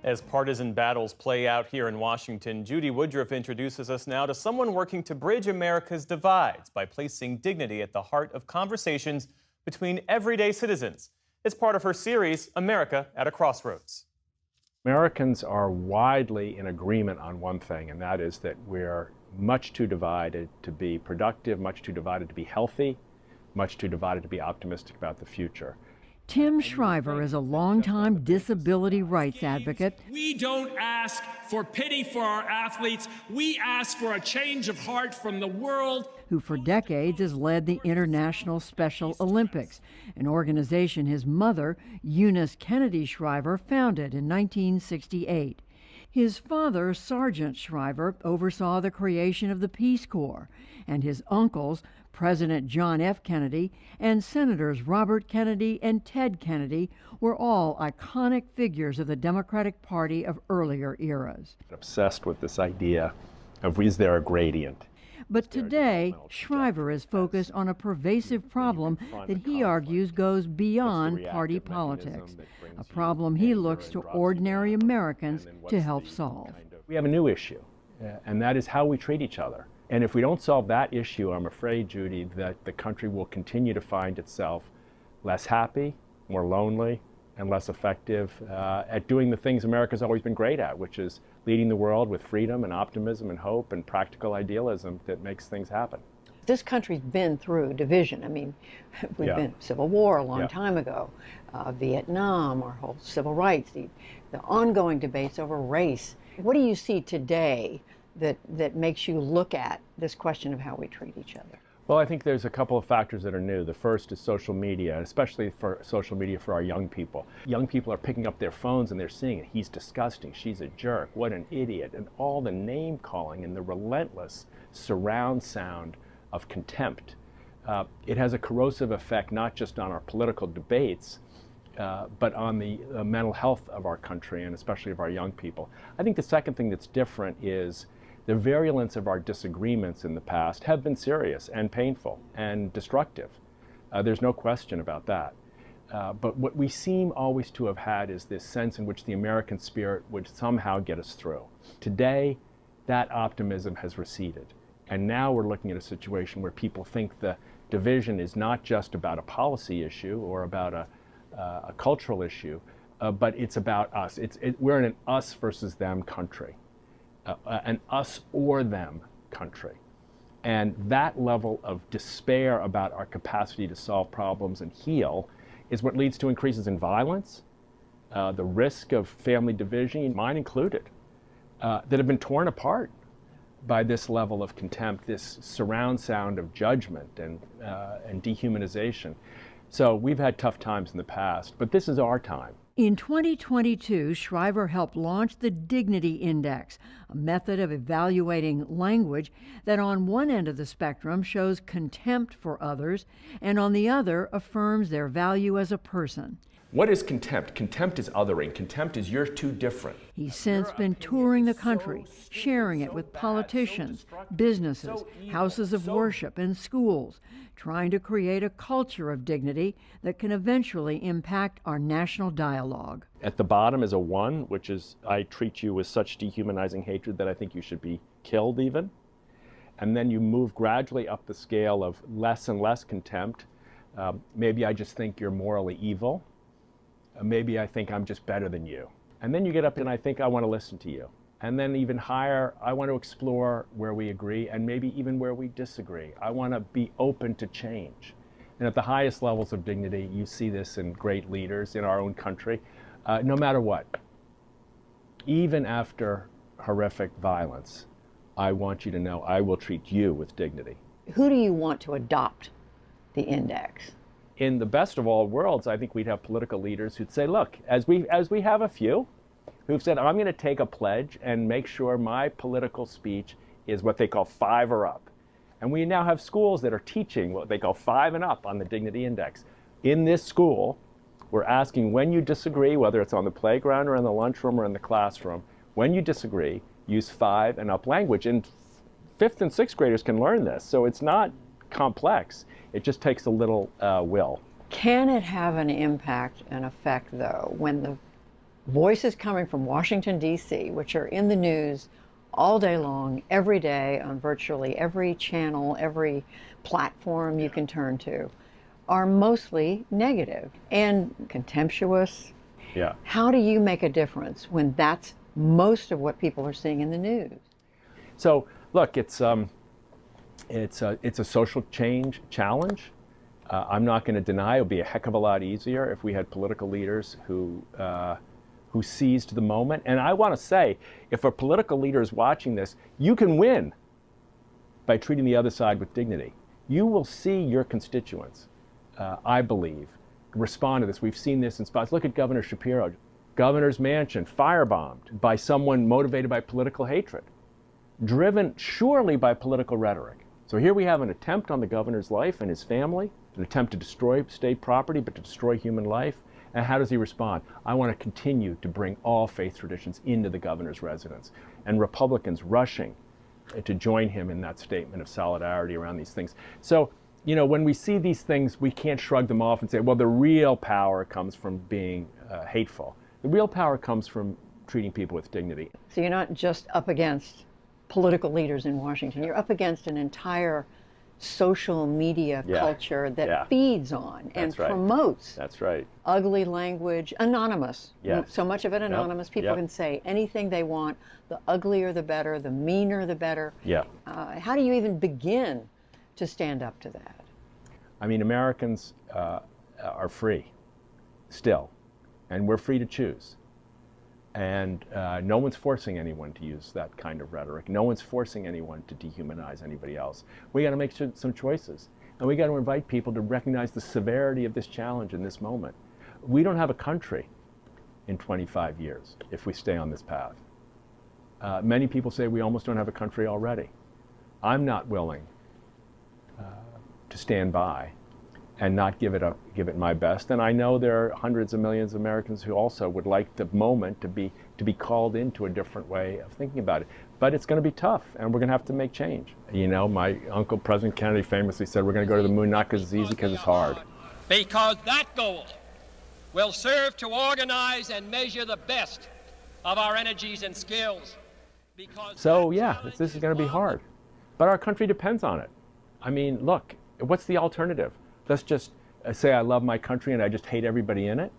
As partisan battles play out here in Washington, Judy Woodruff introduces us now to someone working to bridge America's divides by placing dignity at the heart of conversations between everyday citizens. It's part of her series, America at a Crossroads. Americans are widely in agreement on one thing, and that is that we're much too divided to be productive, much too divided to be healthy, much too divided to be optimistic about the future. Tim Shriver is a longtime disability rights advocate. We don't ask for pity for our athletes. We ask for a change of heart from the world. Who for decades has led the International Special Olympics, an organization his mother, Eunice Kennedy Shriver, founded in 1968. His father, Sergeant Shriver, oversaw the creation of the Peace Corps, and his uncles, President John F. Kennedy and Senators Robert Kennedy and Ted Kennedy, were all iconic figures of the Democratic Party of earlier eras. Obsessed with this idea of, is there a gradient? But today, Shriver is focused on a pervasive problem that he argues goes beyond party politics, a problem he looks to ordinary Americans to help solve. We have a new issue, and that is how we treat each other. And if we don't solve that issue, I'm afraid, Judy, that the country will continue to find itself less happy, more lonely, and less effective at doing the things America's always been great at, which is leading the world with freedom and optimism and hope and practical idealism that makes things happen. This country's been through division. I mean, we've been Civil War a long time ago, Vietnam, our whole civil rights, the ongoing debates over race. What do you see today that makes you look at this question of how we treat each other? Well, I think there's a couple of factors that are new. The first is social media, especially for social media for our young people. Young people are picking up their phones and they're seeing it. He's disgusting, she's a jerk, what an idiot, and all the name calling and the relentless surround sound of contempt. It has a corrosive effect not just on our political debates, but on the mental health of our country and especially of our young people. I think the second thing that's different is the virulence of our disagreements in the past have been serious and painful and destructive. There's no question about that. But what we seem always to have had is this sense in which the American spirit would somehow get us through. Today, that optimism has receded. And now we're looking at a situation where people think the division is not just about a policy issue or about a cultural issue, but it's about us. We're in an us versus them country. An us or them country. And that level of despair about our capacity to solve problems and heal is what leads to increases in violence, the risk of family division, mine included, that have been torn apart by this level of contempt, this surround sound of judgment and dehumanization. So we've had tough times in the past, but this is our time. In 2022, Shriver helped launch the Dignity Index, a method of evaluating language that on one end of the spectrum shows contempt for others and on the other affirms their value as a person. What is contempt? Contempt is othering. Contempt is you're too different. He's since been touring the country, sharing it with politicians, businesses, houses of worship, and schools, trying to create a culture of dignity that can eventually impact our national dialogue. At the bottom is a 1, which is, I treat you with such dehumanizing hatred that I think you should be killed even. And then you move gradually up the scale of less and less contempt. Maybe I just think you're morally evil. Maybe I think I'm just better than you. And then you get up and I think I want to listen to you. And then even higher, I want to explore where we agree and maybe even where we disagree. I want to be open to change. And at the highest levels of dignity, you see this in great leaders in our own country, no matter what. Even after horrific violence, I want you to know I will treat you with dignity. Who do you want to adopt the index? In the best of all worlds, I think we'd have political leaders who'd say, look, as we have a few who've said, I'm going to take a pledge and make sure my political speech is what they call 5 or up. And we now have schools that are teaching what they call 5 and up on the Dignity Index. In this school, we're asking when you disagree, whether it's on the playground or in the lunchroom or in the classroom, when you disagree, use 5 and up language. And 5th and 6th graders can learn this, so it's not complex. It just takes a little will. Can it have an impact, an effect, though, when the voices coming from Washington, D.C., which are in the news all day long, every day, on virtually every channel, every platform you can turn to, are mostly negative and contemptuous. Yeah. How do you make a difference when that's most of what people are seeing in the news? So look, it's a social change challenge. I'm not going to deny it would be a heck of a lot easier if we had political leaders who seized the moment. And I want to say, if a political leader is watching this, you can win by treating the other side with dignity. You will see your constituents, I believe, respond to this. We've seen this in spots. Look at Governor Shapiro, governor's mansion firebombed by someone motivated by political hatred, driven surely by political rhetoric. So here we have an attempt on the governor's life and his family, an attempt to destroy state property, but to destroy human life. And how does he respond? I want to continue to bring all faith traditions into the governor's residence. And Republicans rushing to join him in that statement of solidarity around these things. So, you know, when we see these things, we can't shrug them off and say, well, the real power comes from being hateful. The real power comes from treating people with dignity. So you're not just up against political leaders in Washington. You're up against an entire social media culture that feeds on and promotes ugly language, anonymous. So much of it anonymous. People can say anything they want. The uglier the better, the meaner the better. How do you even begin to stand up to that? I mean, Americans are free still, and we're free to choose. And no one's forcing anyone to use that kind of rhetoric. No one's forcing anyone to dehumanize anybody else. We got to make some choices. And we got to invite people to recognize the severity of this challenge in this moment. We don't have a country in 25 years if we stay on this path. Many people say we almost don't have a country already. I'm not willing to stand by and not give it my best. And I know there are hundreds of millions of Americans who also would like the moment to be called into a different way of thinking about it. But it's going to be tough, and we're going to have to make change. You know, my uncle, President Kennedy, famously said, we're going to go to the moon not because it's easy, because it's hard. Because that goal will serve to organize and measure the best of our energies and skills. So yeah, this is going to be hard. But our country depends on it. I mean, look, what's the alternative? Let's just say I love my country and I just hate everybody in it.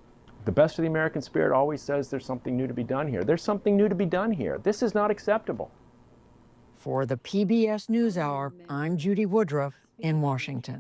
The best of the American spirit always says there's something new to be done here. There's something new to be done here. This is not acceptable. For the PBS NewsHour, I'm Judy Woodruff in Washington.